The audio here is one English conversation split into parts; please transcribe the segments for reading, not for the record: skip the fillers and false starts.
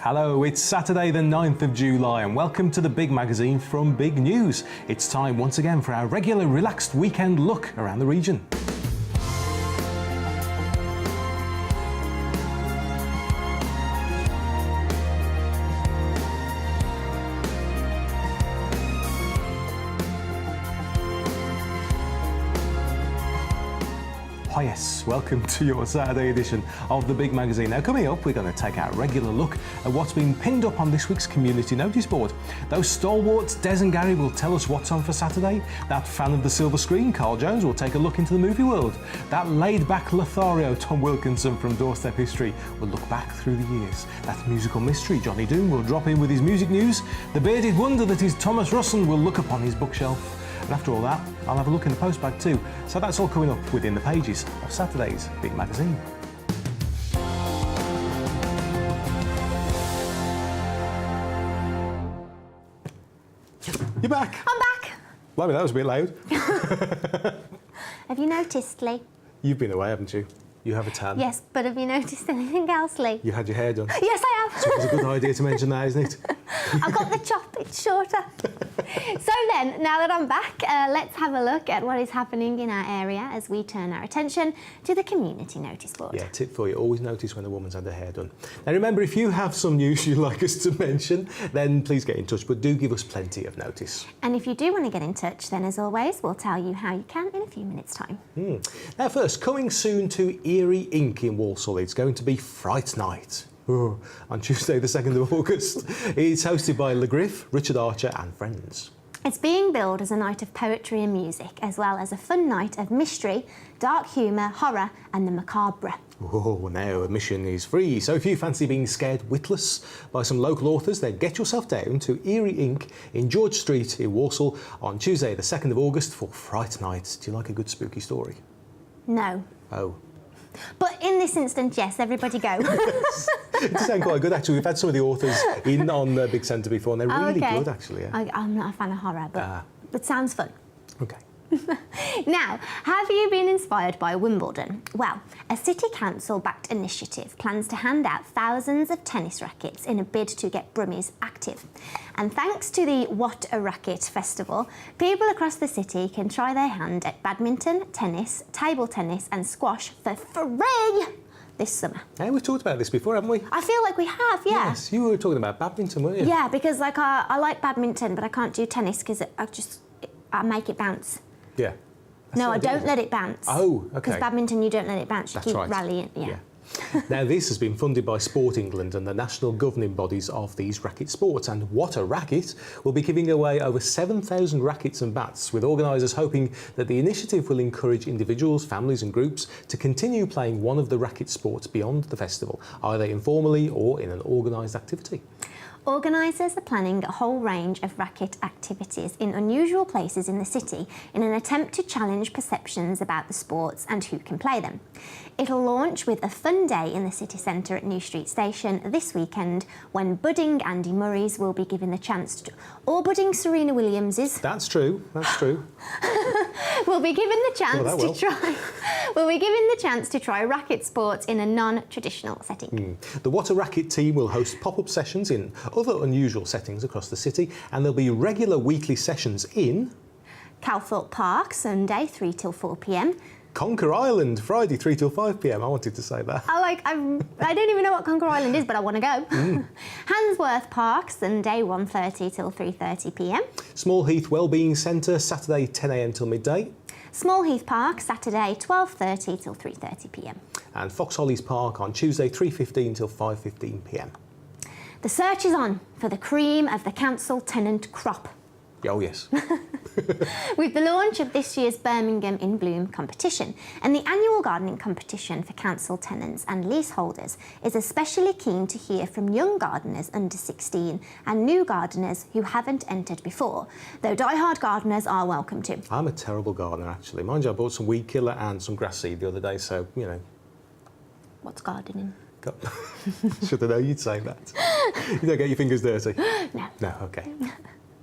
Hello, it's Saturday the 9th of July and welcome to the Big Magazine from Big News. It's time once again for our regular relaxed weekend look around the region. Oh yes, welcome to your Saturday edition of the Big Magazine. Now coming up, we're going to take our regular look at what's been pinned up on this week's community notice board. Those stalwarts, Des and Gary, will tell us what's on for Saturday. That fan of the silver screen, Carl Jones, will take a look into the movie world. That laid-back Lothario, Tom Wilkinson from Doorstep History, will look back through the years. That musical mystery, Johnny Doon, will drop in with his music news. The bearded wonder that is Thomas Russon will look upon his bookshelf. And after all that, I'll have a look in the postbag too. So that's all coming up within the pages of Saturday's Big Magazine. You're back. I'm back. Blimey, that was a bit loud. Have you noticed, Lee? You've been away, haven't you? You have a tan. Yes, but have you noticed anything else, Lee? You had your hair done. Yes, I have. So it's a good idea to mention that, isn't it? I've got the chop, it's shorter. So then, now that I'm back, let's have a look at what is happening in our area as we turn our attention to the community notice board. Yeah, tip for you, always notice when a woman's had her hair done. Now remember, if you have some news you'd like us to mention, then please get in touch, but do give us plenty of notice. And if you do want to get in touch, then as always, we'll tell you how you can in a few minutes' time. Now first, coming soon to Erie Ink in Walsall, it's going to be Fright Night. On Tuesday the 2nd of August. It's hosted by Le Griff, Richard Archer and friends. It's being billed as a night of poetry and music, as well as a fun night of mystery, dark humour, horror and the macabre. Oh, now admission is free, so if you fancy being scared witless by some local authors, then get yourself down to Erie Ink in George Street in Walsall on Tuesday the 2nd of August for Fright Night. Do you like a good spooky story? No. Oh. But in this instance, yes, everybody go. It does sound quite good, actually. We've had some of the authors in on the Big Centre before, and they're really good, actually. Yeah. I'm not a fan of horror, but it sounds fun. Okay. Now, have you been inspired by Wimbledon? Well, a City Council-backed initiative plans to hand out thousands of tennis rackets in a bid to get Brummies active. And thanks to the What a Racket Festival, people across the city can try their hand at badminton, tennis, table tennis and squash for free this summer. Hey, we've talked about this before, haven't we? I feel like we have, yeah. Yes, you were talking about badminton, weren't you? Yeah, because like I like badminton, but I can't do tennis because I make it bounce. Yeah. No, I don't let it bounce. Oh, okay. Because badminton, you don't let it bounce. You keep rallying. Yeah. Now, this has been funded by Sport England and the national governing bodies of these racket sports. And What a Racket will be giving away over 7,000 rackets and bats, with organisers hoping that the initiative will encourage individuals, families and groups to continue playing one of the racket sports beyond the festival, either informally or in an organised activity. Organisers are planning a whole range of racket activities in unusual places in the city in an attempt to challenge perceptions about the sports and who can play them. It'll launch with a fun day in the city centre at New Street Station this weekend, when budding Andy Murrays will be given the chance to, or budding Serena Williamses. That's true, that's true. will be given the chance to try racket sports in a non-traditional setting. The What a Racket team will host pop-up sessions in other unusual settings across the city, and there'll be regular weekly sessions in Calthorpe Park, Sunday 3 till 4 p.m. Conquer Island, Friday 3 till 5 p.m. I wanted to say that. I don't even know what Conquer Island is, but I want to go. Handsworth Park, Sunday 1:30 till 3:30 p.m. Small Heath Wellbeing Centre, Saturday 10 a.m. till midday. Small Heath Park, Saturday 12:30 till 3:30 p.m. And Fox Hollies Park on Tuesday 3:15 till 5:15 p.m. The search is on for the cream of the council tenant crop. Oh yes. With the launch of this year's Birmingham in Bloom competition, and the annual gardening competition for council tenants and leaseholders is especially keen to hear from young gardeners under 16 and new gardeners who haven't entered before, though die-hard gardeners are welcome too. I'm a terrible gardener, actually. Mind you, I bought some weed killer and some grass seed the other day, so, you know. What's gardening? Should I know you'd say that? You don't get your fingers dirty? No. No, okay.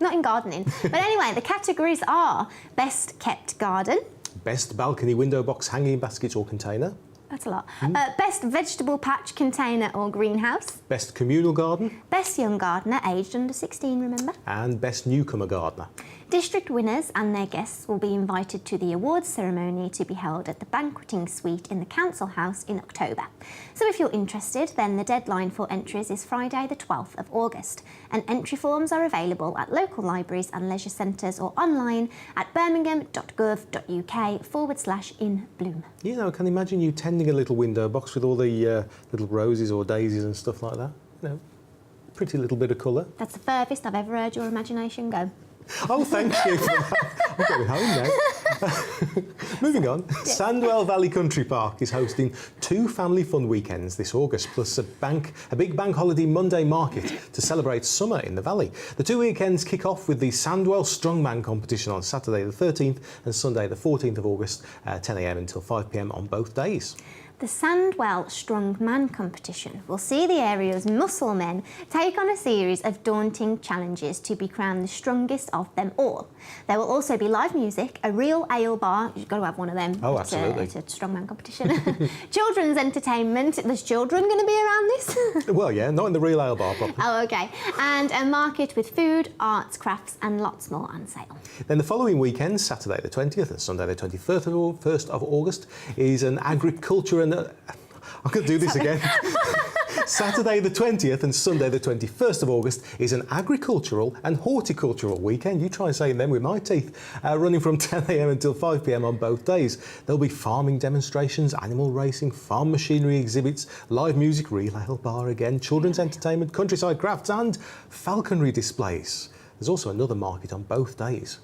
Not in gardening. But anyway, the categories are Best Kept Garden, Best Balcony Window Box Hanging Basket or Container, That's a lot. Best vegetable patch, container or greenhouse. Best communal garden. Best young gardener, aged under 16, remember? And best newcomer gardener. District winners and their guests will be invited to the awards ceremony to be held at the banqueting suite in the Council House in October. So if you're interested, then the deadline for entries is Friday the 12th of August, and entry forms are available at local libraries and leisure centres or online at birmingham.gov.uk/in-bloom. You know, I can imagine you tending a little window box with all the little roses or daisies and stuff like that. You know, pretty little bit of colour. That's the furthest I've ever heard your imagination go. Oh, thank you for that. I'm going home now. Moving on, Sandwell Valley Country Park is hosting 2 family fun weekends this August, plus a big bank holiday Monday market to celebrate summer in the valley. The 2 weekends kick off with the Sandwell Strongman competition on Saturday the 13th and Sunday the 14th of August, 10 a.m. until 5 p.m. on both days. The Sandwell Strongman competition will see the area's muscle men take on a series of daunting challenges to be crowned the strongest of them all. There will also be live music, a real ale bar, you've got to have one of them. Oh, absolutely. It's a strongman competition. Children's entertainment, there's children going to be around this? Well, yeah, not in the real ale bar properly. Oh, okay. And a market with food, arts, crafts and lots more on sale. Then the following weekend, Saturday the 20th and Sunday the 21st of August, is an agriculture and... I'm going to do this again. Saturday the 20th and Sunday the 21st of August is an agricultural and horticultural weekend. You try and say them with my teeth. Running from 10 a.m. until 5 p.m. on both days. There'll be farming demonstrations, animal racing, farm machinery exhibits, live music, real ale bar again, children's entertainment, countryside crafts and falconry displays. There's also another market on both days.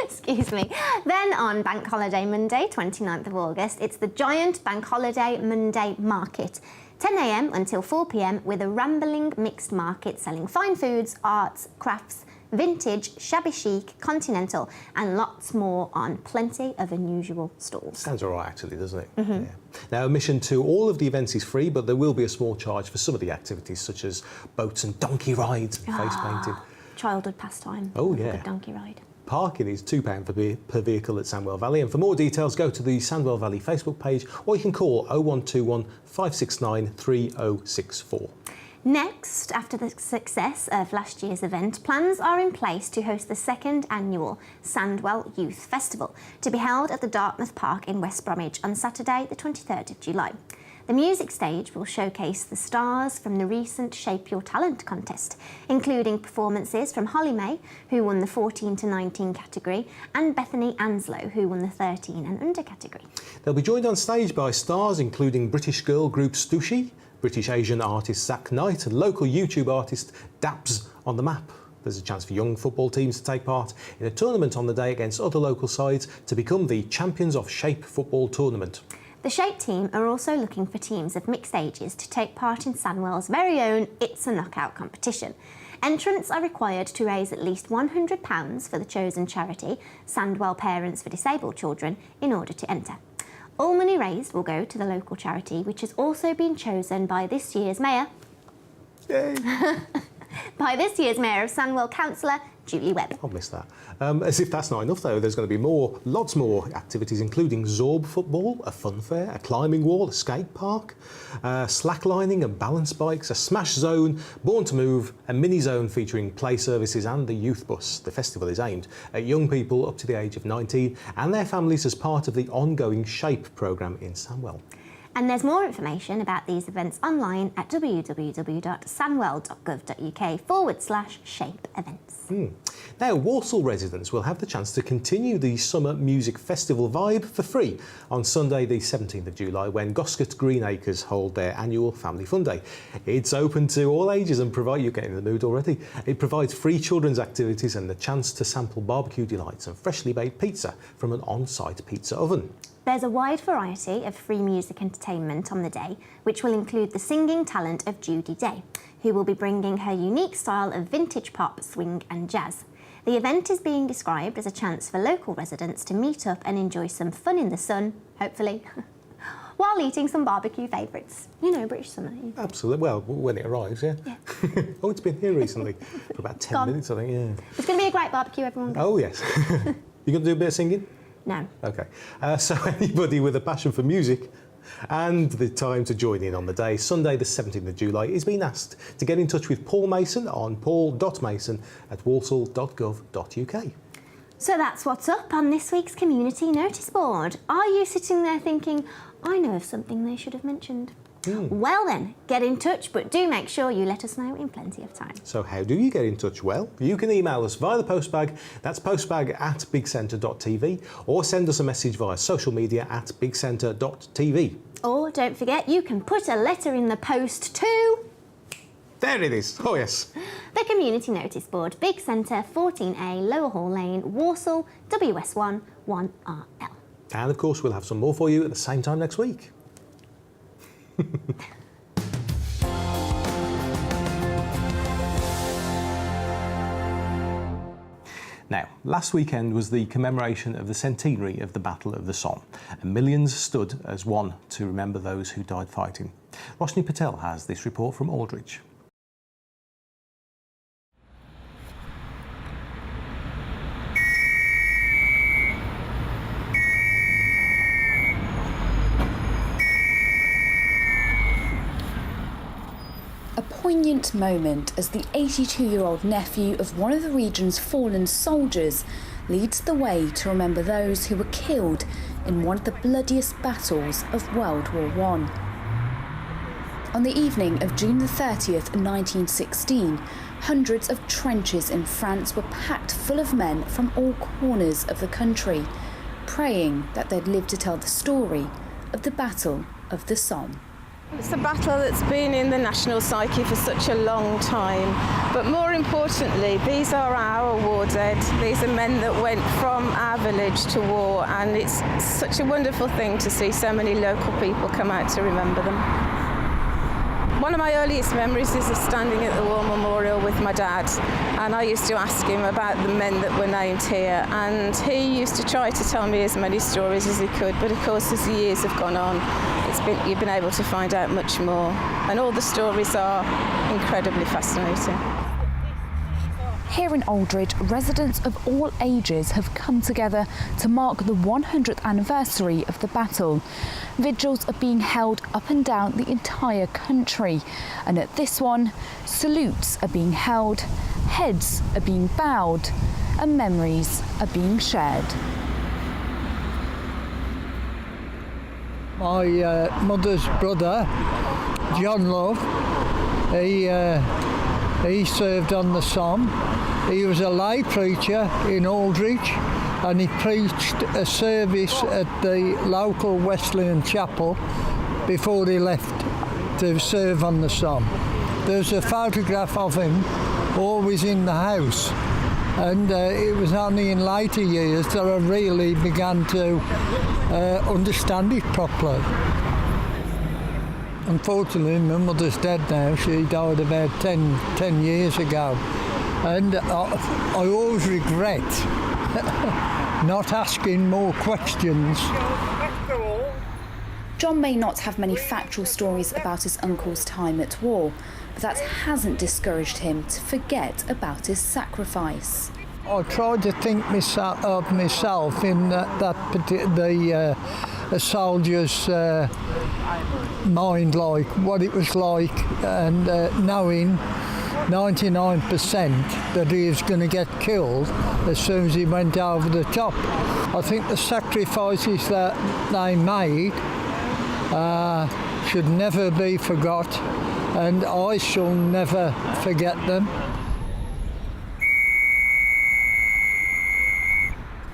Excuse me. Then on Bank Holiday Monday, 29th of August, it's the giant Bank Holiday Monday Market. 10 a.m. until 4 p.m. with a rambling mixed market selling fine foods, arts, crafts, vintage, shabby chic, continental and lots more on plenty of unusual stalls. Sounds all right, actually, doesn't it? Yeah. Now, admission to all of the events is free, but there will be a small charge for some of the activities, such as boats and donkey rides and face painting. Childhood pastime. Oh, yeah. Good donkey ride. Parking is £2 per vehicle at Sandwell Valley, and for more details go to the Sandwell Valley Facebook page or you can call 0121 569 3064. Next, after the success of last year's event, plans are in place to host the 2nd annual Sandwell Youth Festival to be held at the Dartmouth Park in West Bromwich on Saturday the 23rd of July. The music stage will showcase the stars from the recent Shape Your Talent contest, including performances from Holly May, who won the 14 to 19 category, and Bethany Anslow, who won the 13 and under category. They'll be joined on stage by stars including British girl group Stussy, British Asian artist Zach Knight and local YouTube artist Dabs on the Map. There's a chance for young football teams to take part in a tournament on the day against other local sides to become the Champions of Shape Football Tournament. The Shape team are also looking for teams of mixed ages to take part in Sandwell's very own It's a Knockout competition. Entrants are required to raise at least £100 for the chosen charity, Sandwell Parents for Disabled Children, in order to enter. All money raised will go to the local charity, which has also been chosen by this year's mayor. Yay! By this year's mayor of Sandwell, Councillor Julie Webb. I'll miss that. As if that's not enough, though, there's going to be lots more activities, including Zorb football, a fun fair, a climbing wall, a skate park, slacklining and balance bikes, a smash zone, Born to Move, a mini zone featuring play services and the youth bus. The festival is aimed at young people up to the age of 19 and their families as part of the ongoing SHAPE programme in Sandwell. And there's more information about these events online at www.sandwell.gov.uk/shape events. Now, Walsall residents will have the chance to continue the Summer Music Festival vibe for free on Sunday the 17th of July when Goscott Green Acres hold their annual Family Fun Day. It's open to all ages and you're getting in the mood already. It provides free children's activities and the chance to sample barbecue delights and freshly baked pizza from an on-site pizza oven. There's a wide variety of free music entertainment on the day, which will include the singing talent of Judy Day, who will be bringing her unique style of vintage pop, swing and jazz. The event is being described as a chance for local residents to meet up and enjoy some fun in the sun, hopefully, while eating some barbecue favourites. You know, British summer. Absolutely. Well, when it arrives, yeah. Oh, it's been here recently for about 10 minutes, I think, yeah. It's going to be a great barbecue, everyone. Oh, yes. You going to do a bit of singing? No. Okay. So anybody with a passion for music and the time to join in on the day, Sunday the 17th of July, is being asked to get in touch with Paul Mason on paul.mason@walsall.gov.uk. So that's what's up on this week's community notice board. Are you sitting there thinking, I know of something they should have mentioned? Well then, get in touch, but do make sure you let us know in plenty of time. So how do you get in touch? Well, you can email us via the postbag, that's postbag@bigcentre.tv, or send us a message via social media at bigcentre.tv. Or don't forget, you can put a letter in the post to... There it is. Oh yes. the Community Notice Board, Big Centre, 14A, Lower Hall Lane, Walsall, WS1 1RL. And of course, we'll have some more for you at the same time next week. Now, last weekend was the commemoration of the centenary of the Battle of the Somme, and millions stood as one to remember those who died fighting. Roshni Patel has this report from Aldridge. A poignant moment as the 82-year-old nephew of one of the region's fallen soldiers leads the way to remember those who were killed in one of the bloodiest battles of World War I. On the evening of June the 30th, 1916, hundreds of trenches in France were packed full of men from all corners of the country, praying that they'd live to tell the story of the Battle of the Somme. It's a battle that's been in the national psyche for such a long time, but more importantly, these are our war dead. These are men that went from our village to war, and it's such a wonderful thing to see so many local people come out to remember them. One of my earliest memories is of standing at the War Memorial with my dad, and I used to ask him about the men that were named here, and he used to try to tell me as many stories as he could, but of course as the years have gone on, you've been able to find out much more, and all the stories are incredibly fascinating. Here in Aldridge, residents of all ages have come together to mark the 100th anniversary of the battle. Vigils are being held up and down the entire country, and at this one, salutes are being held, heads are being bowed, and memories are being shared. My mother's brother, John Love, he served on the Somme. He was a lay preacher in Aldridge, and he preached a service at the local Wesleyan chapel before he left to serve on the Somme. There's a photograph of him always in the house, and it was only in later years that I really began to understand it properly. Unfortunately, my mother's dead now. She died about 10 years ago. And I always regret not asking more questions. John may not have many factual stories about his uncle's time at war, but that hasn't discouraged him to forget about his sacrifice. I tried to think of myself in the soldier's mind, like what it was like, and knowing 99% that he was going to get killed as soon as he went over the top. I think the sacrifices that they made should never be forgot, and I shall never forget them.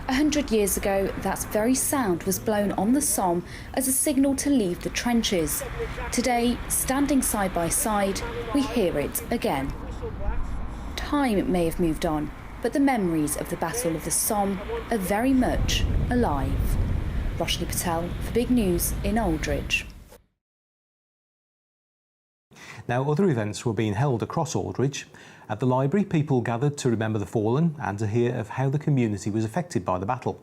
100 years ago, that very sound was blown on the Somme as a signal to leave the trenches. Today, standing side by side, we hear it again. Time may have moved on, but the memories of the Battle of the Somme are very much alive. Roshni Patel for Big News in Aldridge. Now, other events were being held across Aldridge. At the library, people gathered to remember the fallen and to hear of how the community was affected by the battle.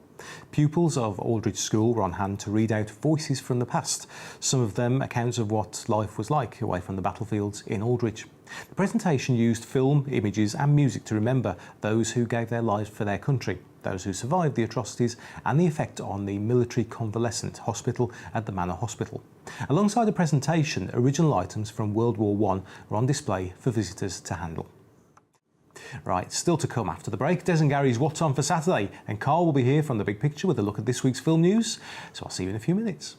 Pupils of Aldridge School were on hand to read out voices from the past, some of them accounts of what life was like away from the battlefields in Aldridge. The presentation used film, images and music to remember those who gave their lives for their country. those who survived the atrocities and the effect on the military convalescent hospital at the Manor Hospital. Alongside a presentation, original items from World War I are on display for visitors to handle. Right, still to come after the break, Des and Gary's What's On for Saturday, and Carl will be here from The Big Picture with a look at this week's film news, so I'll see you in a few minutes.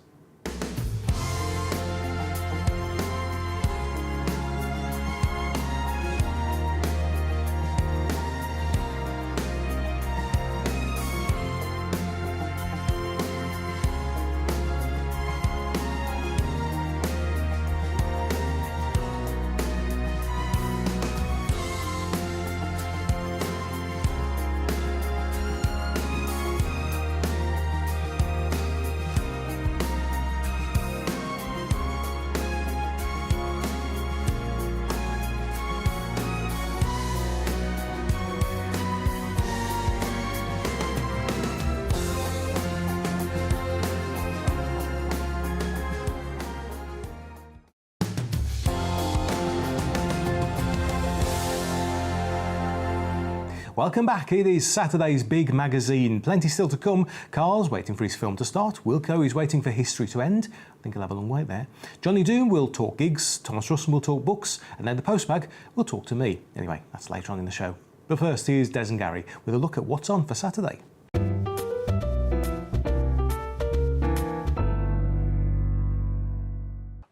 Welcome back. It is Saturday's big magazine. Plenty still to come. Carl's waiting for his film to start. Wilco is waiting for history to end. I think he'll have a long wait there. Johnny Doom will talk gigs. Thomas Russell will talk books. And then the postbag will talk to me. Anyway, that's later on in the show. But first, here's Des and Gary with a look at what's on for Saturday.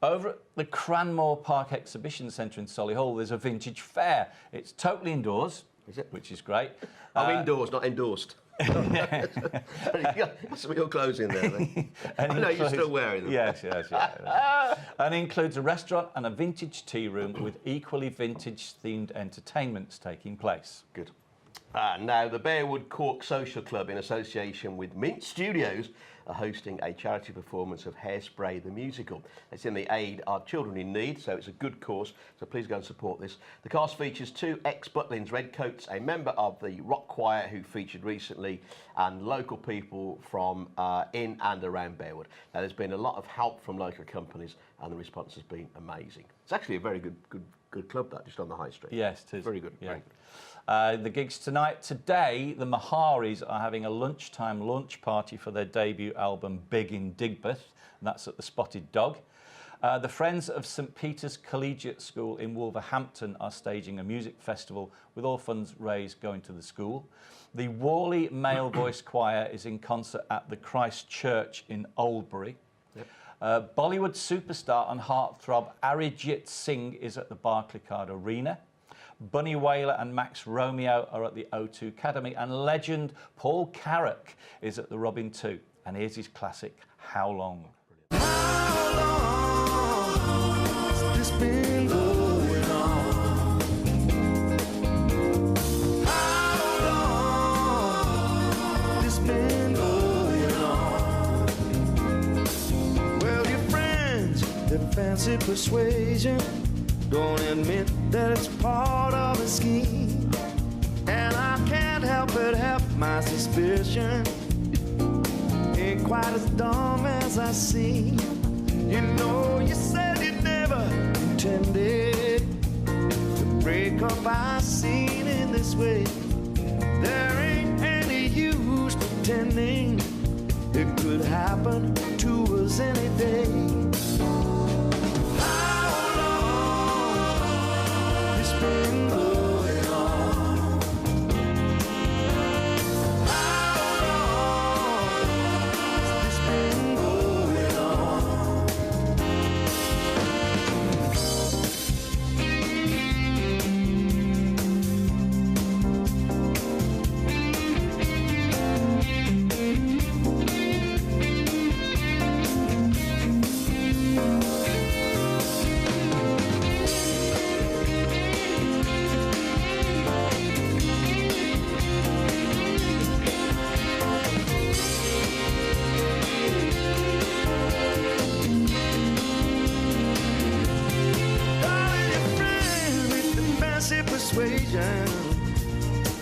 Over at the Cranmore Park Exhibition Centre in Solihull, there's a vintage fair. It's totally indoors. Is it? Which is great. I'm indoors, not endorsed. Some your clothes in there, then. I know you're still wearing them. Yes. And includes a restaurant and a vintage tea room with equally vintage-themed entertainments taking place. Good. Now, the Bearwood Cork Social Club, in association with Mint Studios, are hosting a charity performance of Hairspray the Musical. It's in the Aid Our Children in Need, so it's a good cause, so please go and support this. The cast features 2 ex-Butlins Redcoats, a member of the rock choir who featured recently, and local people from in and around Bearwood. Now, there's been a lot of help from local companies, and the response has been amazing. It's actually a very good club, that, just on the high street. Yes, it is. Very good. Yeah. Very good. The gigs tonight. Today, the Maharis are having a lunchtime launch party for their debut album, Big in Digbeth, and that's at the Spotted Dog. The Friends of St Peter's Collegiate School in Wolverhampton are staging a music festival with all funds raised going to the school. The Worley Male Voice Choir is in concert at the Christ Church in Oldbury. Yep. Bollywood superstar and heartthrob Arijit Singh is at the Barclaycard Arena. Bunny Wailer and Max Romeo are at the O2 Academy, and legend Paul Carrack is at the Robin 2. And here's his classic, How Long? How long has this been going on? How long has this been going on? Well, your friends, their fancy persuasion, don't admit that it's part of a scheme. And I can't help but have my suspicion. Ain't quite as dumb as I seem. You know, you said you never intended to break up our scene in this way. There ain't any use pretending it could happen to us any day. Been going on. How long has this been going on? Persuasion,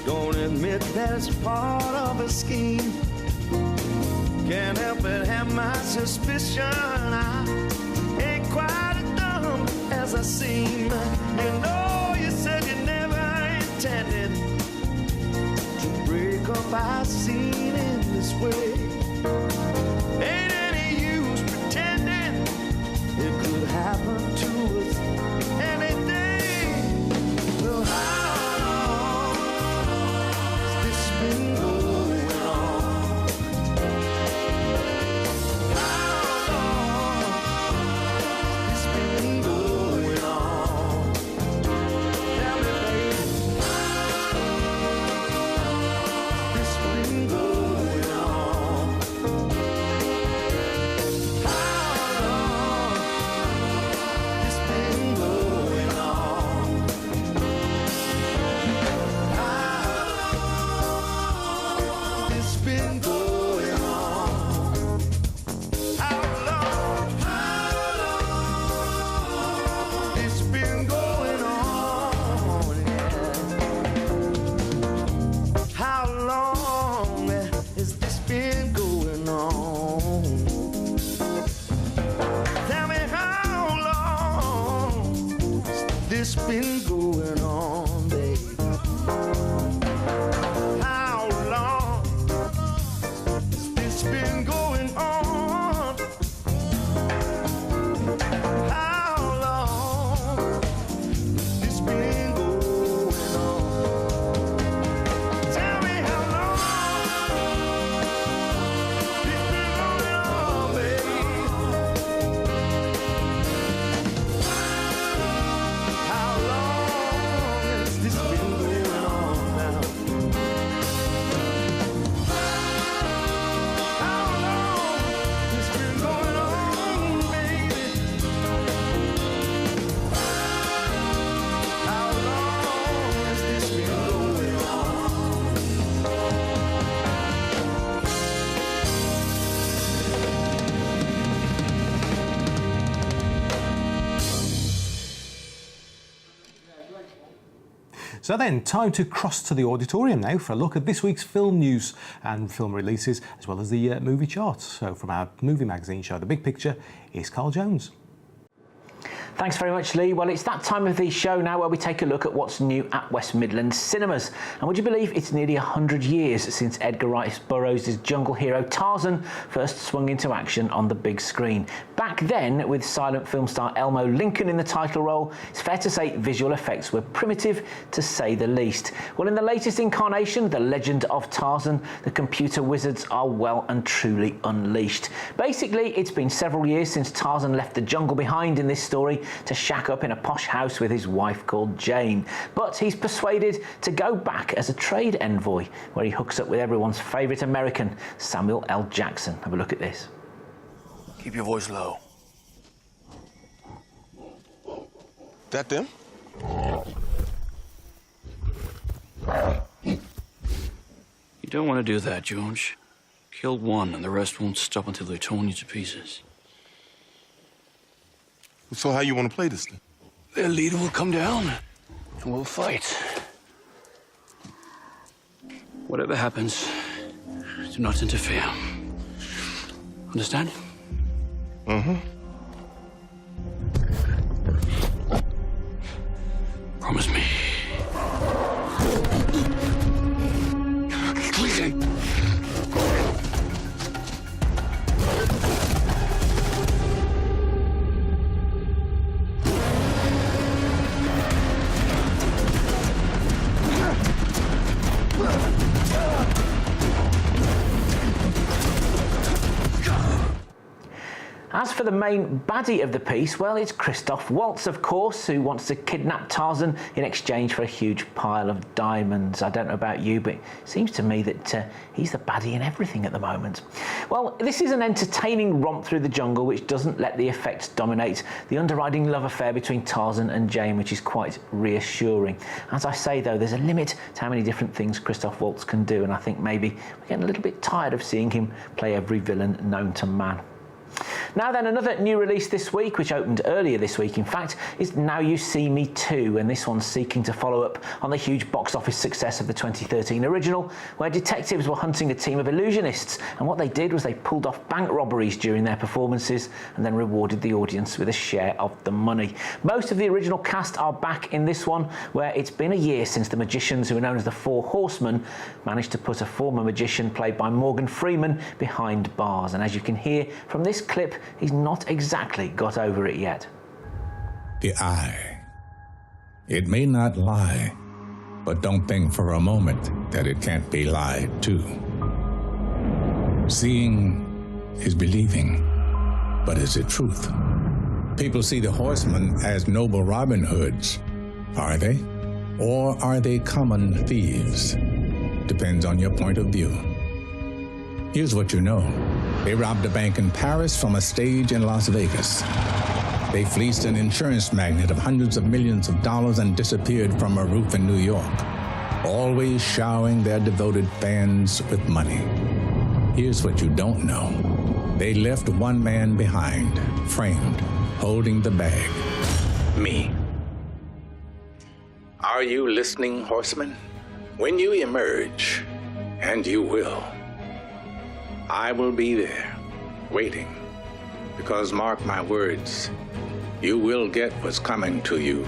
don't admit that it's part of a scheme. Can't help but have my suspicion. I ain't quite as dumb as I seem. You know, you said you never intended to break up our I seen in this way. Ain't any use pretending it could happen to us any day. Well, how long has this been going on? How long has this been going on? Tell me, baby, this been going on? How long this been going on? How this been going on? How long this been going on? Yeah. How long has this been going on? Tell me how long has this been going on, baby? How long has this been going on? How long has this been going on? Tell me how long this been going on, baby. How long has this been going on now? How long has been going on, baby? How long has this been going on? So then, time to cross to the auditorium now for a look at this week's film news and film releases, as well as the movie charts. So from our movie magazine show, The Big Picture, is Carl Jones. Thanks very much, Lee. Well, it's that time of the show now where we take a look at what's new at West Midlands cinemas. And would you believe it's nearly 100 years since Edgar Rice Burroughs' jungle hero Tarzan first swung into action on the big screen. Back then, with silent film star Elmo Lincoln in the title role, it's fair to say visual effects were primitive, to say the least. Well, in the latest incarnation, The Legend of Tarzan, the computer wizards are well and truly unleashed. Basically, it's been several years since Tarzan left the jungle behind in this story to shack up in a posh house with his wife called Jane. But he's persuaded to go back as a trade envoy, where he hooks up with everyone's favourite American, Samuel L. Jackson. Have a look at this. Keep your voice low. That them? You don't want to do that, George. Kill one and the rest won't stop until they've torn you to pieces. So how you want to play this thing? Their leader will come down and we'll fight. Whatever happens, do not interfere. Understand? Mm-hmm. Promise me. Quickly. As for the main baddie of the piece, well, it's Christoph Waltz, of course, who wants to kidnap Tarzan in exchange for a huge pile of diamonds. I don't know about you, but it seems to me that he's the baddie in everything at the moment. Well, this is an entertaining romp through the jungle which doesn't let the effects dominate the underriding love affair between Tarzan and Jane, which is quite reassuring. As I say, though, there's a limit to how many different things Christoph Waltz can do, and I think maybe we're getting a little bit tired of seeing him play every villain known to man. Now then, another new release this week, which opened earlier this week in fact, is Now You See Me 2, and this one's seeking to follow up on the huge box office success of the 2013 original, where detectives were hunting a team of illusionists, and what they did was they pulled off bank robberies during their performances and then rewarded the audience with a share of the money. Most of the original cast are back in this one, where it's been a year since the magicians, who are known as the Four Horsemen, managed to put a former magician played by Morgan Freeman behind bars, and as you can hear from this clip, he's not exactly got over it yet. The eye. It may not lie, but don't think for a moment that it can't be lied to. Seeing is believing, but is it truth? People see the horsemen as noble Robin Hoods. Are they? Or are they common thieves? Depends on your point of view. Here's what you know. They robbed a bank in Paris from a stage in Las Vegas. They fleeced an insurance magnate of hundreds of millions of dollars and disappeared from a roof in New York, always showering their devoted fans with money. Here's what you don't know. They left one man behind, framed, holding the bag. Me. Are you listening, horsemen? When you emerge, and you will, I will be there, waiting, because mark my words, you will get what's coming to you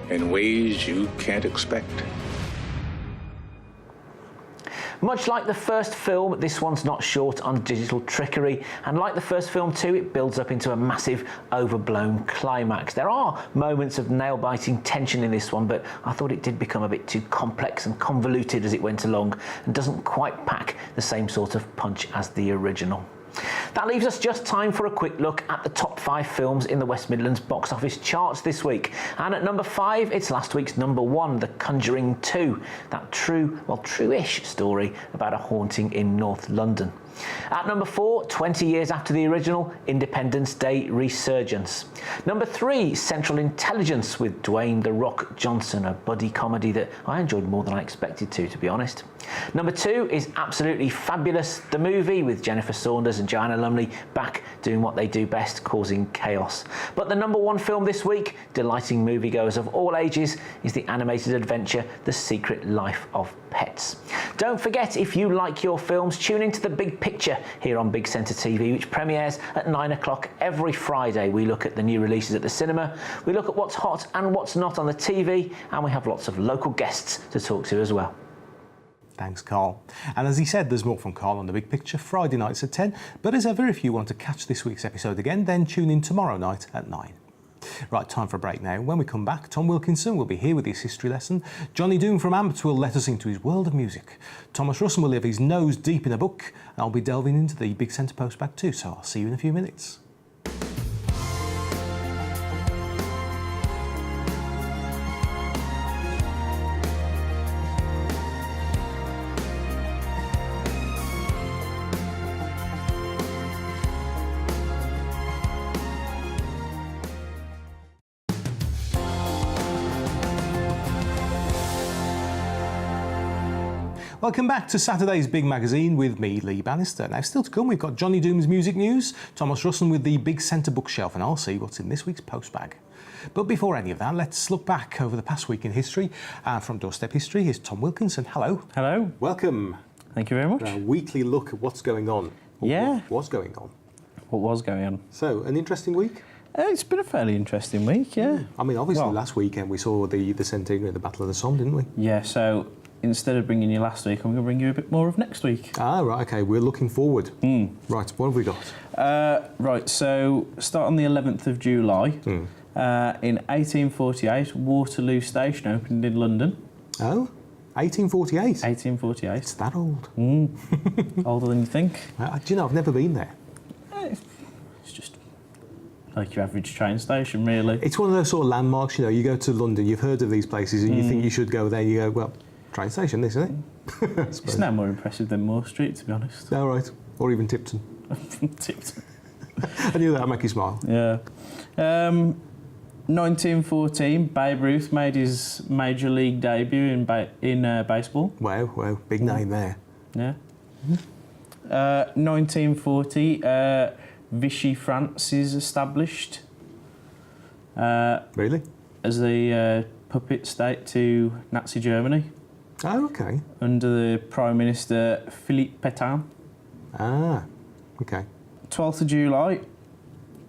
in ways you can't expect. Much like the first film, this one's not short on digital trickery, and like the first film too, it builds up into a massive, overblown climax. There are moments of nail-biting tension in this one, but I thought it did become a bit too complex and convoluted as it went along, and doesn't quite pack the same sort of punch as the original. That leaves us just time for a quick look at the top 5 films in the West Midlands box office charts this week. And at number 5, it's last week's number 1, The Conjuring 2, that true-ish story about a haunting in North London. At number 4, 20 years after the original, Independence Day Resurgence. Number 3, Central Intelligence with Dwayne "The Rock" Johnson, a buddy comedy that I enjoyed more than I expected to be honest. Number 2 is Absolutely Fabulous, the movie, with Jennifer Saunders and Joanna Lumley back doing what they do best, causing chaos. But the number 1 film this week, delighting moviegoers of all ages, is the animated adventure The Secret Life of Pets. Don't forget, if you like your films, tune into The Big Picture here on Big Centre TV, which premieres at 9 o'clock every Friday. We look at the new releases at the cinema, we look at what's hot and what's not on the TV, and we have lots of local guests to talk to as well. Thanks, Carl. And as he said, there's more from Carl on The Big Picture Friday nights at 10. But as ever, if you want to catch this week's episode again, then tune in tomorrow night at 9. Right, time for a break now. When we come back, Tom Wilkinson will be here with his history lesson. Johnny Doom from Amps will let us into his world of music. Thomas Russell will have his nose deep in a book, and I'll be delving into the Big Centre postbag too, so I'll see you in a few minutes. Welcome back to Saturday's Big Magazine with me, Lee Bannister. Now, still to come, we've got Johnny Doom's music news, Thomas Russell with the Big Centre bookshelf, and I'll see what's in this week's postbag. But before any of that, let's look back over the past week in history. From Doorstep History, here's Tom Wilkinson. Hello. Hello. Welcome. Thank you very much. A weekly look at what's going on. Yeah. What was going on? What was going on? So, an interesting week? It's been a fairly interesting week, yeah. I mean, obviously, last weekend we saw the centenary of the Battle of the Somme, didn't we? Yeah, so instead of bringing you last week, I'm going to bring you a bit more of next week. Ah, right, OK. We're looking forward. Right, what have we got? Right, so start on the 11th of July. In 1848, Waterloo Station opened in London. Oh, 1848? 1848. It's that old. Older than you think. Do you know, I've never been there. It's just like your average train station, really. It's one of those sort of landmarks, you know, you go to London, you've heard of these places and you think you should go there, you go, well, train station, this, isn't it? It's now more impressive than Moore Street, to be honest. Oh, right. Or even Tipton. Tipton. I knew that would make you smile. Yeah. 1914, Babe Ruth made his major league debut in baseball. Wow, big name there. Yeah. 1940, Vichy France is established. Really? As the puppet state to Nazi Germany. Oh, okay. Under the Prime Minister Philippe Pétain. Ah, okay. 12th of July,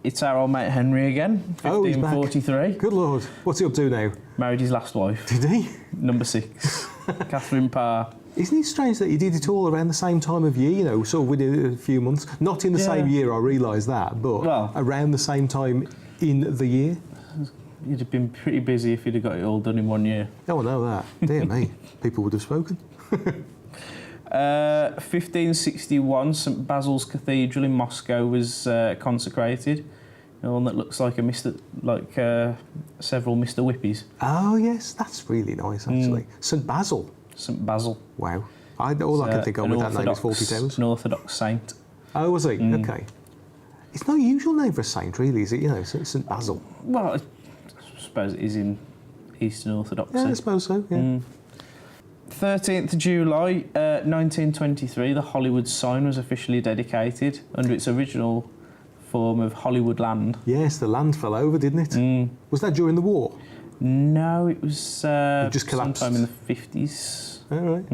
it's our old mate Henry again, Oh, he's back. 1543. Good Lord. What's he up to now? Married his last wife. Did he? Number 6, Catherine Parr. Isn't it strange that he did it all around the same time of year, you know, sort of within a few months? Not in the same year, I realise that, but around the same time in the year? You'd have been pretty busy if you'd have got it all done in 1 year. Oh, I know that. Dear me. People would have spoken. 1561, St Basil's Cathedral in Moscow was consecrated. One that looks like several Mr Whippies. Oh, yes, that's really nice, actually. St Basil. St Basil. Wow. All I can think of with that name is 40 Towers. An Orthodox saint. Oh, was he? Okay. It's not a usual name for a saint, really, is it? You know, St Basil. Well, I suppose it is in Eastern Orthodoxy. Yeah, I suppose so, yeah. 13th of July, 1923, the Hollywood sign was officially dedicated under its original form of Hollywood Land. Yes, the land fell over, didn't it? Was that during the war? No, it was it just collapsed sometime in the 50s. All right.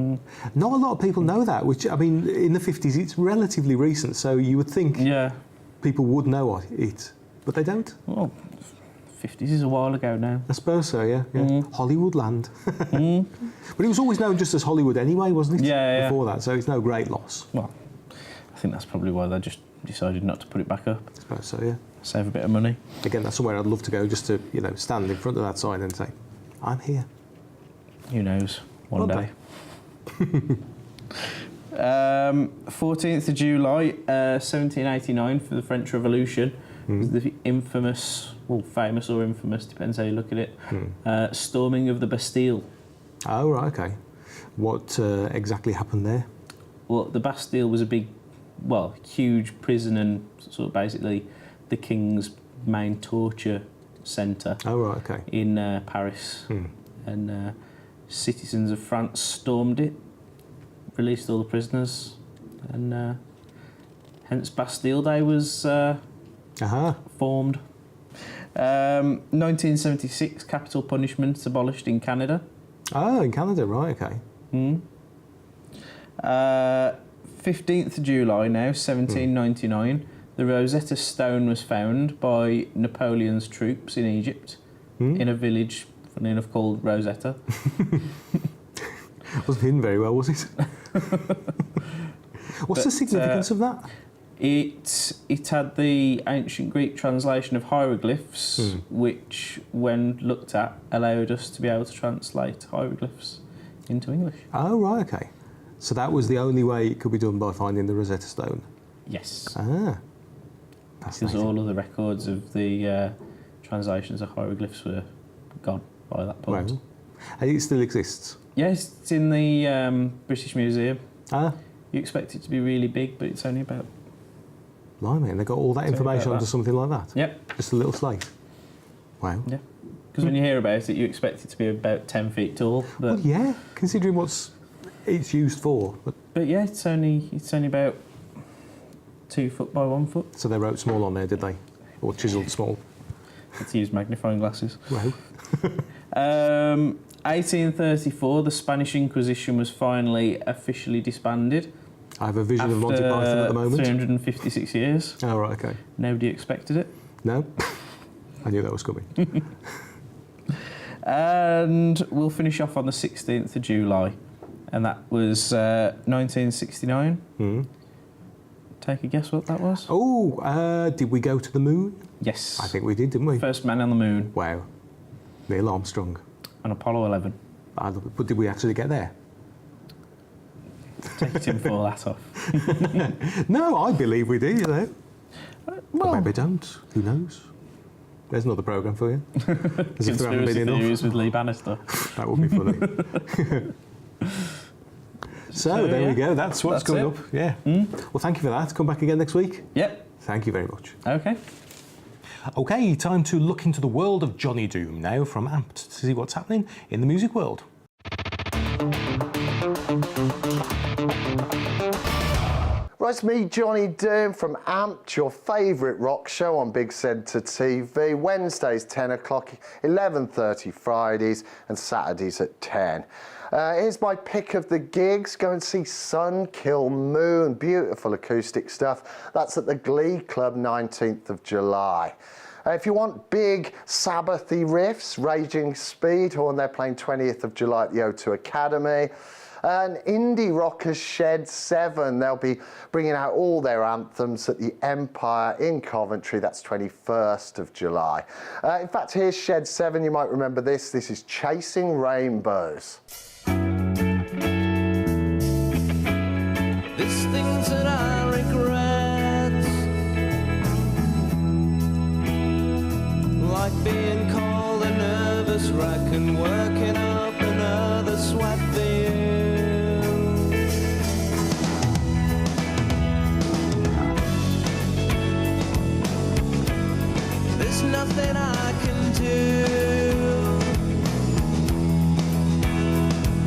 Not a lot of people know that, which, I mean, in the 50s, it's relatively recent, so you would think people would know it, but they don't. Well, 50s is a while ago now. I suppose so, yeah. Hollywood Land. But it was always known just as Hollywood anyway, wasn't it? Yeah. Before that, so it's no great loss. Well, I think that's probably why they just decided not to put it back up. I suppose so, yeah. Save a bit of money. Again, that's somewhere I'd love to go, just to, you know, stand in front of that sign and say, I'm here. Who knows? One day. 14th of July, 1789 for the French Revolution. Was the infamous, well, famous or infamous, depends how you look at it, storming of the Bastille. Oh, right, okay. What exactly happened there? Well, the Bastille was a big, huge prison and sort of basically the king's main torture centre. Oh, right, okay. In Paris. And citizens of France stormed it, released all the prisoners, and hence Bastille Day was formed. 1976, capital punishment abolished in Canada. Oh, in Canada, right, okay. 15th of July now, 1799, the Rosetta Stone was found by Napoleon's troops in Egypt, in a village, funny enough, called Rosetta. Wasn't hidden very well, was it? What's the significance of that? It had the ancient Greek translation of hieroglyphs, which, when looked at, allowed us to be able to translate hieroglyphs into English. Oh, right, okay. So that was the only way it could be done, by finding the Rosetta Stone? Yes. Ah. Because all of the records of the translations of hieroglyphs were gone by that point. Well, and it still exists? Yes, it's in the British Museum. Ah. You expect it to be really big, but it's only about... Blimey, and they got all that information onto something like that? Yep. Just a little slate? Wow. Yeah. Because when you hear about it, you expect it to be about 10 feet tall. But well, yeah, considering it's used for. But yeah, it's only about 2 foot by 1 foot. So they wrote small on there, did they? Or chiselled small? Had to use magnifying glasses. Wow. 1834, the Spanish Inquisition was finally officially disbanded. I have a vision of Monty Python at the moment. 356 years. Oh, right, okay. Nobody expected it. No? I knew that was coming. And we'll finish off on the 16th of July. And that was 1969. Take a guess what that was? Oh, did we go to the moon? Yes. I think we did, didn't we? First man on the moon. Wow. Neil Armstrong. On Apollo 11. But did we actually get there? Take your tinfoil hat off. No, I believe we did, you know. Well, maybe don't. Who knows? There's another programme for you. As if there haven't been enough. Theories with Lee Bannister. That would be funny. So there we go. That's what's coming up. Yeah. Well, thank you for that. Come back again next week. Yep. Thank you very much. Okay. Okay, time to look into the world of Johnny Doom now from Amped to see what's happening in the music world. Well, it's me, Johnny Doom from Amped, your favourite rock show on Big Centre TV. Wednesdays 10 o'clock, 11:30 Fridays, and Saturdays at 10. Here's my pick of the gigs. Go and see Sun Kill Moon. Beautiful acoustic stuff. That's at the Glee Club, 19th of July. If you want big Sabbathy riffs, Raging Speedhorn, they're playing 20th of July at the O2 Academy. And indie rockers Shed 7, they'll be bringing out all their anthems at the Empire in Coventry. That's 21st of July. In fact, here's Shed 7. You might remember this. This is Chasing Rainbows. There's things that I regret, like being called a nervous wreck and working up another sweat for you. There's nothing I can do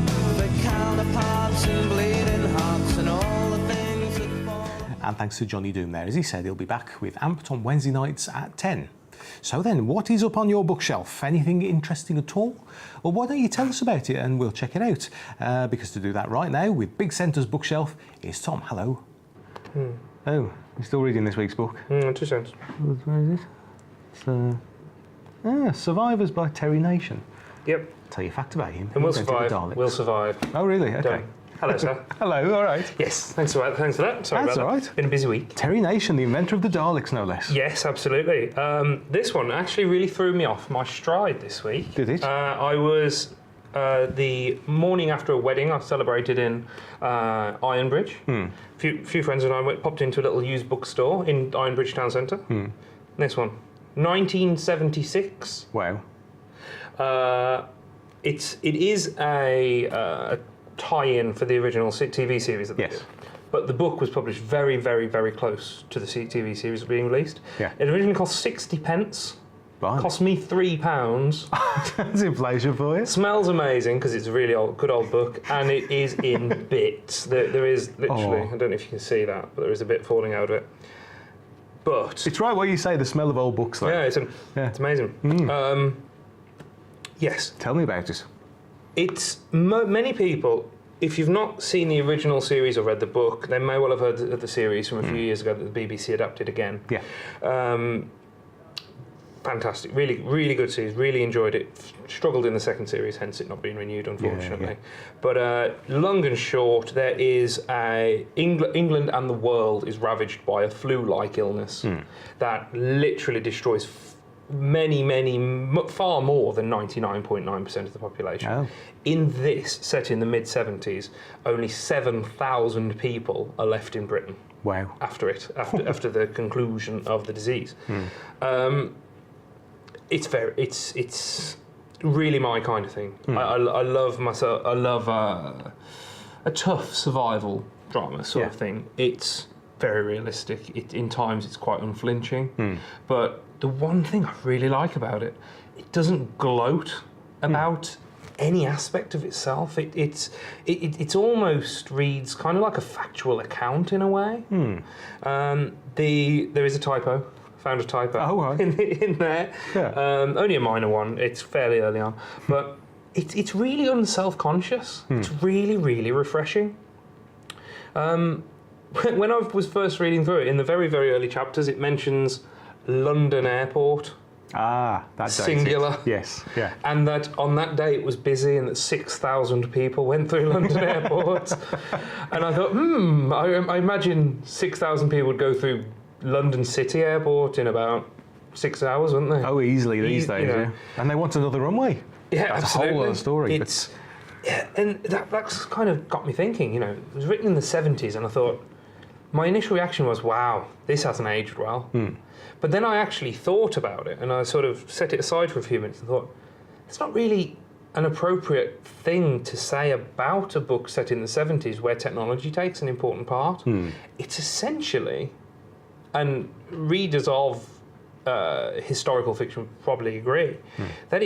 for counterparts and bleeding hearts and all the things that fall. And thanks to Johnny Doom there. As he said, he'll be back with Amped on Wednesday nights at 10. So then, what is up on your bookshelf? Anything interesting at all? Well, why don't you tell us about it and we'll check it out. Because to do that right now, with Big Centre's bookshelf, is Tom. Hello. Oh, you're still reading this week's book? 2 cents. Where is it? It's Survivors by Terry Nation. Yep. I'll tell you a fact about him. And we'll He invented the survive. Daleks. We'll survive. Oh, really? Okay. Done. Hello, sir. Hello, all right. Yes, thanks for that. Sorry That's about that. all right. Been a busy week. Terry Nation, the inventor of the Daleks, no less. Yes, absolutely. This one actually really threw me off my stride this week. Did it? I was the morning after a wedding I celebrated in Ironbridge. Few friends and I popped into a little used bookstore in Ironbridge Town Centre. This one, 1976. Wow. It is a tie-in for the original TV series that they did. But the book was published very, very, very close to the TV series being released. Yeah. It originally cost 60 pence. Right. Cost me £3. That's inflation for you. Smells amazing because it's a really good old book, and it is in bits. There is literally, I don't know if you can see that, but there is a bit falling out of it. But it's right what you say, the smell of old books, though. Yeah, it's amazing. Yes. Tell me about it. It's many people, if you've not seen the original series or read the book, they may well have heard of the series from a few years ago that the BBC adapted again. Yeah. Fantastic, really, really good series. Really enjoyed it. Struggled in the second series, hence it not being renewed, unfortunately. Yeah. But long and short, there is England and the world is ravaged by a flu-like illness that literally destroys far more than 99.9% of the population. Oh. In this, set in the mid-70s, only 7,000 people are left in Britain. Wow. After the conclusion of the disease. It's really my kind of thing. I love myself. I love a tough survival drama sort of thing. It's very realistic. In times it's quite unflinching. But the one thing I really like about it, it doesn't gloat about any aspect of itself. It almost reads kind of like a factual account in a way. There is a typo. Found a typo in there. Yeah. Only a minor one. It's fairly early on, but it's really unself-conscious. It's really, really refreshing. When I was first reading through it, in the very, very early chapters, it mentions London Airport. Ah, that's singular. Yes, yeah. And that on that day it was busy and that 6,000 people went through London Airport. And I thought, I imagine 6,000 people would go through London City Airport in about 6 hours, wouldn't they? Oh, easily these days, yeah. And they want another runway. Yeah, that's absolutely. a whole other story. And that's kind of got me thinking, it was written in the 70s and I thought, my initial reaction was, wow, this hasn't aged well. But then I actually thought about it and I sort of set it aside for a few minutes and thought, it's not really an appropriate thing to say about a book set in the 70s where technology takes an important part. It's essentially, and readers of historical fiction probably agree, that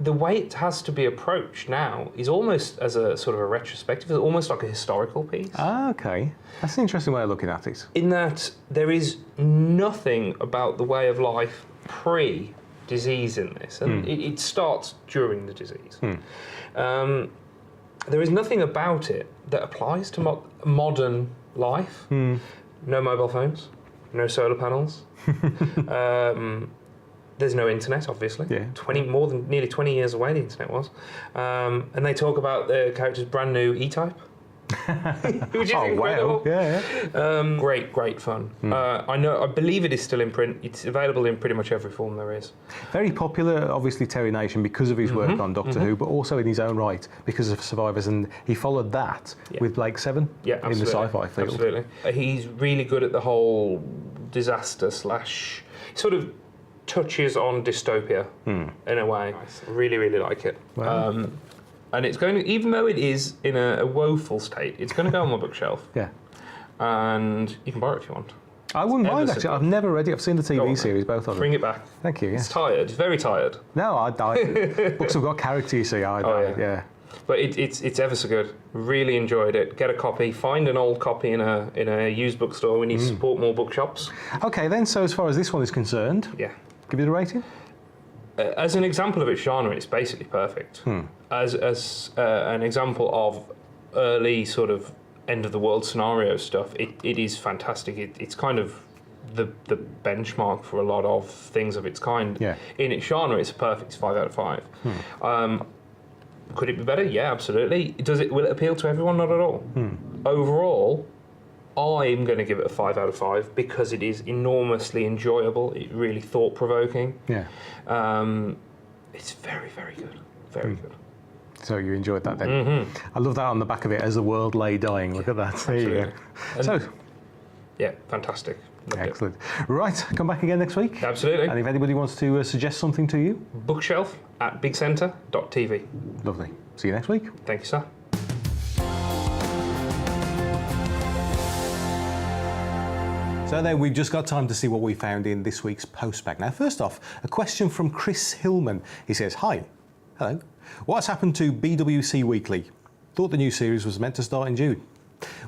the way it has to be approached now is almost as a sort of a retrospective, it's almost like a historical piece. Ah, okay. That's an interesting way of looking at it. In that there is nothing about the way of life pre-disease in this, and it starts during the disease. There is nothing about it that applies to modern life. No mobile phones, no solar panels. There's no internet, obviously. Yeah. Nearly 20 years away, the internet was. And they talk about the character's brand new E-Type. Which is incredible. Wow. Yeah. Great fun. I believe it is still in print. It's available in pretty much every form there is. Very popular, obviously, Terry Nation because of his work on Doctor Who, but also in his own right because of Survivors, and he followed that with Blake Seven in the sci-fi field. Absolutely. He's really good at the whole disaster / sort of touches on dystopia in a way. I really like it. Wow. And it's going to, even though it is in a woeful state, it's going to go on my bookshelf. Yeah. And you can borrow it if you want. I wouldn't mind, actually. I've never read it. I've seen the TV series, both of them. Bring it back. Thank you, yes. It's tired. It's very tired. No, books have got character, you see. Yeah. But it's ever so good. Really enjoyed it. Get a copy. Find an old copy in a used bookstore. We need to support more bookshops. Okay, then, so as far as this one is concerned, give it a rating? As an example of its genre, it's basically perfect. As an example of early sort of end of the world scenario stuff, it is fantastic. It's kind of the benchmark for a lot of things of its kind. Yeah. In its genre, it's a perfect 5 out of 5. Could it be better? Yeah, absolutely. Will it appeal to everyone? Not at all. Overall, I'm going to give it a 5 out of 5 because it is enormously enjoyable. It's really thought-provoking. Yeah. It's very, very good. Very good. So you enjoyed that then? I love that on the back of it, as the world lay dying. Look at that. There you go. Yeah, fantastic. Excellent. Right, come back again next week. Absolutely. And if anybody wants to suggest something to you? Bookshelf@bigcentre.tv. Lovely. See you next week. Thank you, sir. So then we've just got time to see what we found in this week's postbag. Now, first off, a question from Chris Hillman. He says, hi. Hello. What's happened to BWC Weekly? Thought the new series was meant to start in June.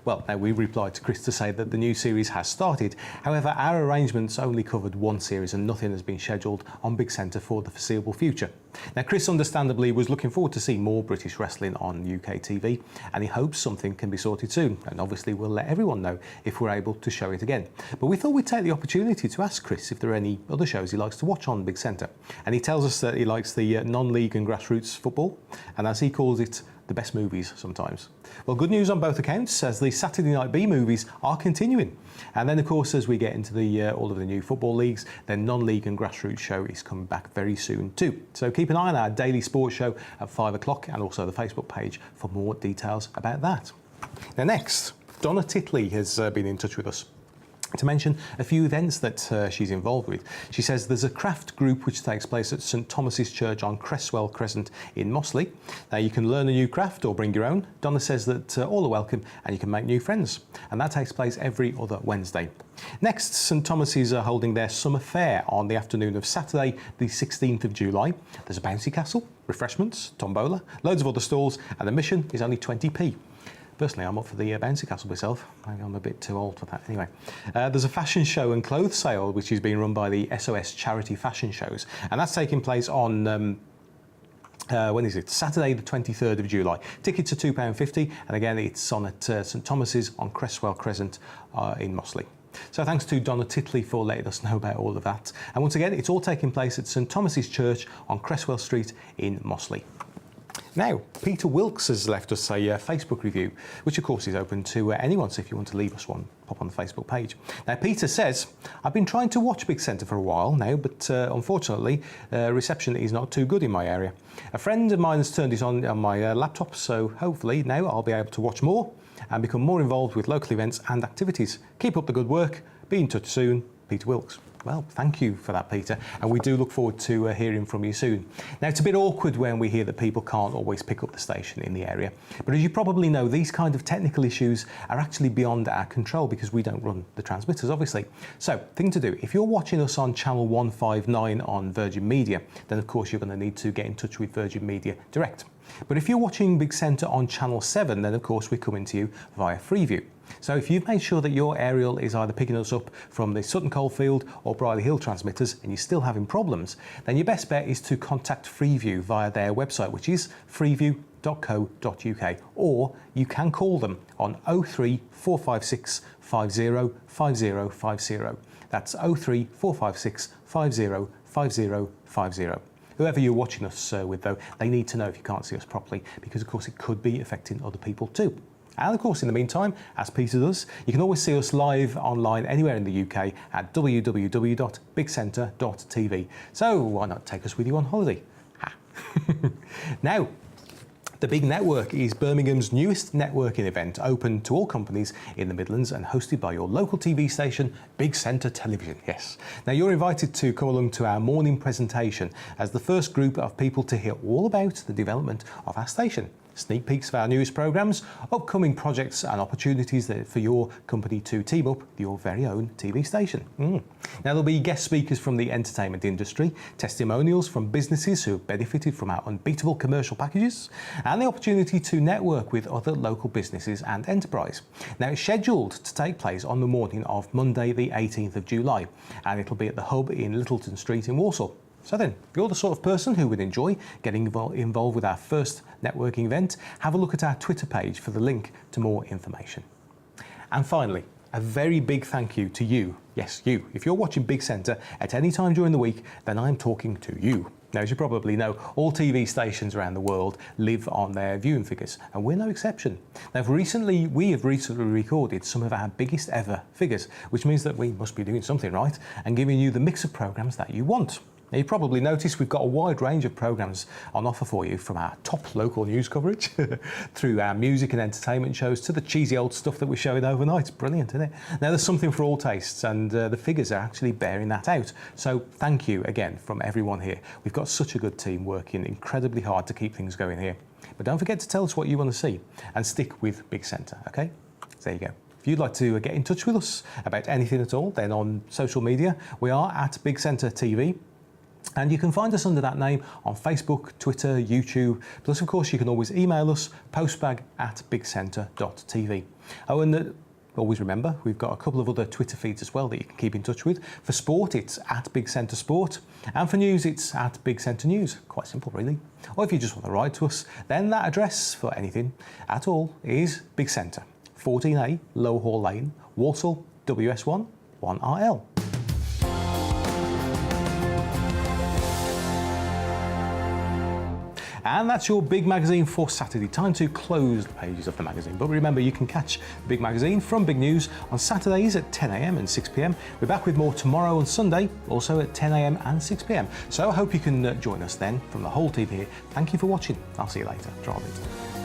Well, now we replied to Chris to say that the new series has started. However, our arrangements only covered one series and nothing has been scheduled on Big Centre for the foreseeable future. Now, Chris understandably was looking forward to seeing more British wrestling on UK TV, and he hopes something can be sorted soon. And obviously we'll let everyone know if we're able to show it again. But we thought we'd take the opportunity to ask Chris if there are any other shows he likes to watch on Big Centre. And he tells us that he likes the non-league and grassroots football, and as he calls it, the best movies sometimes. Well, good news on both accounts, as the Saturday Night B movies are continuing. And then, of course, as we get into the all of the new football leagues, then non-league and grassroots show is coming back very soon too. So keep an eye on our daily sports show at 5 o'clock and also the Facebook page for more details about that. Now next, Donna Titley has been in touch with us to mention a few events that she's involved with. She says there's a craft group which takes place at St Thomas's Church on Cresswell Crescent in Mossley. Now you can learn a new craft or bring your own. Donna says that all are welcome and you can make new friends. And that takes place every other Wednesday. Next, St Thomas's are holding their summer fair on the afternoon of Saturday, the 16th of July. There's a bouncy castle, refreshments, tombola, loads of other stalls, and admission is only 20p. Personally, I'm up for the bouncy castle myself. I'm a bit too old for that. Anyway, there's a fashion show and clothes sale which is being run by the SOS Charity Fashion Shows, and that's taking place on when is it? Saturday the 23rd of July. Tickets are £2.50, and again it's on at St Thomas's on Cresswell Crescent in Mossley. So thanks to Donna Titley for letting us know about all of that. And once again, it's all taking place at St Thomas's Church on Cresswell Street in Mossley. Now, Peter Wilkes has left us a Facebook review, which of course is open to anyone, so if you want to leave us one, pop on the Facebook page. Now, Peter says, I've been trying to watch Big Centre for a while now, but unfortunately, reception is not too good in my area. A friend of mine has turned it on my laptop, so hopefully now I'll be able to watch more and become more involved with local events and activities. Keep up the good work. Be in touch soon. Peter Wilkes. Well, thank you for that, Peter, and we do look forward to hearing from you soon. Now, it's a bit awkward when we hear that people can't always pick up the station in the area, but as you probably know, these kind of technical issues are actually beyond our control because we don't run the transmitters, obviously. So, thing to do, if you're watching us on channel 159 on Virgin Media, then of course you're going to need to get in touch with Virgin Media Direct. But if you're watching Big Centre on channel 7, then of course we're coming to you via Freeview. So if you've made sure that your aerial is either picking us up from the Sutton Coldfield or Brierley Hill transmitters and you're still having problems, then your best bet is to contact Freeview via their website, which is freeview.co.uk, or you can call them on 03 456 50 5050. That's 03 456 50 5050. Whoever you're watching us with, though, they need to know if you can't see us properly, because of course it could be affecting other people too. And of course, in the meantime, as Peter does, you can always see us live online anywhere in the UK at www.bigcentre.tv. So why not take us with you on holiday? Now, the Big Network is Birmingham's newest networking event, open to all companies in the Midlands and hosted by your local TV station, Big Centre Television. Yes. Now, you're invited to come along to our morning presentation as the first group of people to hear all about the development of our station. Sneak peeks of our newest programmes, upcoming projects and opportunities for your company to team up your very own TV station. Now there'll be guest speakers from the entertainment industry, testimonials from businesses who have benefited from our unbeatable commercial packages, and the opportunity to network with other local businesses and enterprise. Now it's scheduled to take place on the morning of Monday the 18th of July, and it'll be at the Hub in Littleton Street in Walsall. So then, if you're the sort of person who would enjoy getting involved with our first networking event, have a look at our Twitter page for the link to more information. And finally, a very big thank you to you. Yes, you. If you're watching Big Centre at any time during the week, then I'm talking to you. Now, as you probably know, all TV stations around the world live on their viewing figures, and we're no exception. Now, we have recently recorded some of our biggest ever figures, which means that we must be doing something right and giving you the mix of programmes that you want. Now, you probably noticed we've got a wide range of programmes on offer for you, from our top local news coverage through our music and entertainment shows to the cheesy old stuff that we're showing overnight. It's brilliant, isn't it? Now, there's something for all tastes, and the figures are actually bearing that out. So thank you again from everyone here. We've got such a good team working incredibly hard to keep things going here. But don't forget to tell us what you want to see and stick with Big Centre, OK? So there you go. If you'd like to get in touch with us about anything at all, then on social media, we are at Big Centre TV. And you can find us under that name on Facebook, Twitter, YouTube. Plus, of course, you can always email us, postbag@bigcentre.tv. Oh, and always remember, we've got a couple of other Twitter feeds as well that you can keep in touch with. For sport, it's at Big Centre Sport. And for news, it's at Big Centre News. Quite simple, really. Or if you just want to write to us, then that address for anything at all is Big Centre, 14A, Low Hall Lane, Walsall, WS1 1RL. And that's your Big Magazine for Saturday. Time to close the pages of the magazine. But remember, you can catch the Big Magazine from Big News on Saturdays at 10 a.m. and 6 p.m. We're back with more tomorrow on Sunday, also at 10 a.m. and 6 p.m. So I hope you can join us then from the whole team here. Thank you for watching. I'll see you later. Draw it.